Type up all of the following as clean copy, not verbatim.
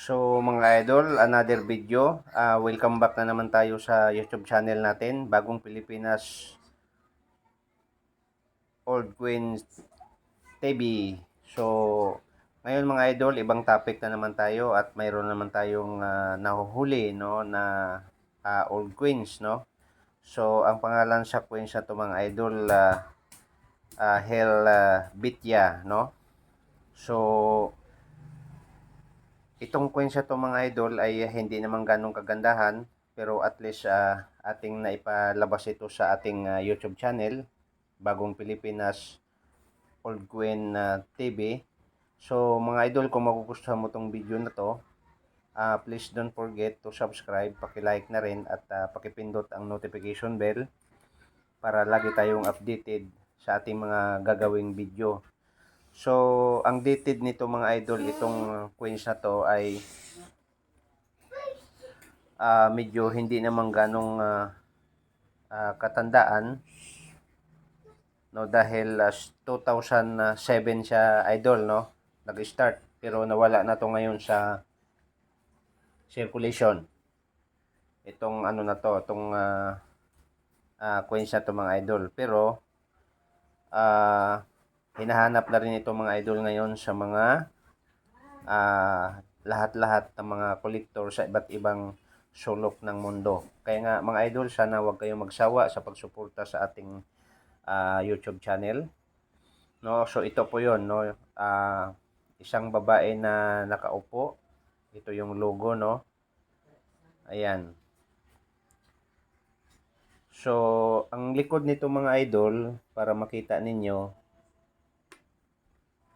So mga idol, another video. Welcome back na naman tayo sa YouTube channel natin, Bagong Pilipinas Old Queens TV. So ngayon mga idol, ibang topic na naman tayo at mayroon naman tayong nahuhuli no na Old Queens no. So ang pangalan sa queens na to mga idol, Hel Bitya no. So itong queens na to mga idol ay hindi naman ganong kagandahan, pero at least ating naipalabas ito sa ating YouTube channel, Bagong Pilipinas Old Queen TV. So mga idol, kung magugustuhan mo tong video na to, please don't forget to subscribe, paki-like na rin at pakipindot ang notification bell para lagi tayong updated sa ating mga gagawing video. So ang dated nito mga idol, itong queens na to ay medyo hindi naman ganong katandaan no, dahil 2007 siya idol no nag-start, pero nawala na to ngayon sa circulation itong ano na to, itong coins na to mga idol. Pero hinahanap na rin ito mga idol ngayon sa mga lahat-lahat ng mga collector sa iba't ibang sulok ng mundo. Kaya nga mga idol, sana huwag kayong magsawa sa pagsuporta sa ating YouTube channel no. So ito po yon no, isang babae na nakaupo, ito yung logo no, ayan. So ang likod nito mga idol, para makita ninyo,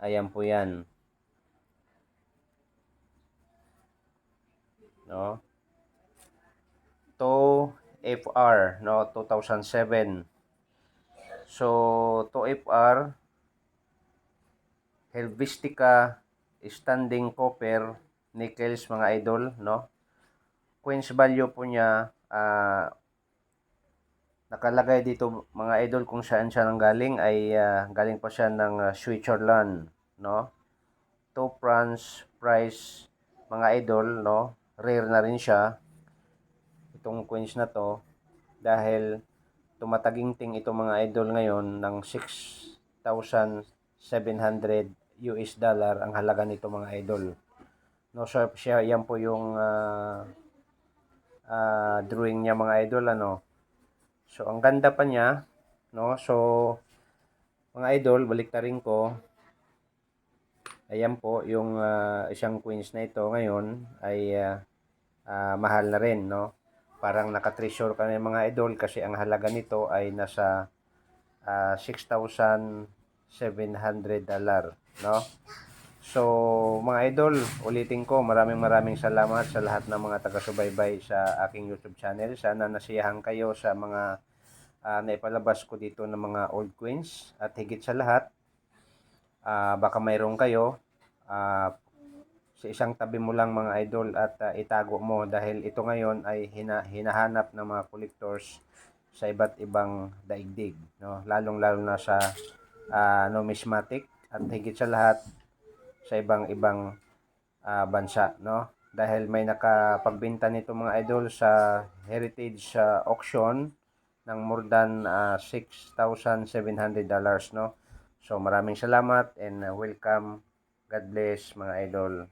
ayan po yan no, 2FR no, 2007. So 2FR Helvetica Standing Copper Nickels mga idol no. Coins value po niya, nakalagay dito mga idol kung saan siya nanggaling, ay galing pa siya ng Switzerland no. 2 France price mga idol no, rare na rin siya itong coins na to, dahil tumataginting ito mga idol ngayon ng 6,700 US dollar ang halaga nito mga idol no. So siya, yan po yung drawing niya mga idol ano. So ang ganda pa niya no. So mga idol, baliktarin ko, ayan po yung isang queens na ito ngayon ay mahal na rin no. Parang naka-treasure ka na mga idol, kasi ang halaga nito ay nasa 6,700 dollar no. So mga idol, ulitin ko, maraming salamat sa lahat ng mga taga-subaybay sa aking YouTube channel. Sana nasiyahan kayo sa mga naipalabas ko dito ng mga old queens, at higit sa lahat, baka mayroon kayo, sa isang tabi mo lang mga idol, at itago mo, dahil ito ngayon ay hinahanap ng mga collectors sa iba't ibang daigdig no, lalong-lalo na sa numismatic, at higit sa lahat sa ibang bansa no, dahil may nakapagbenta nito mga idol sa heritage auction ng more than $6,700 no. So maraming salamat and welcome. God bless mga idol.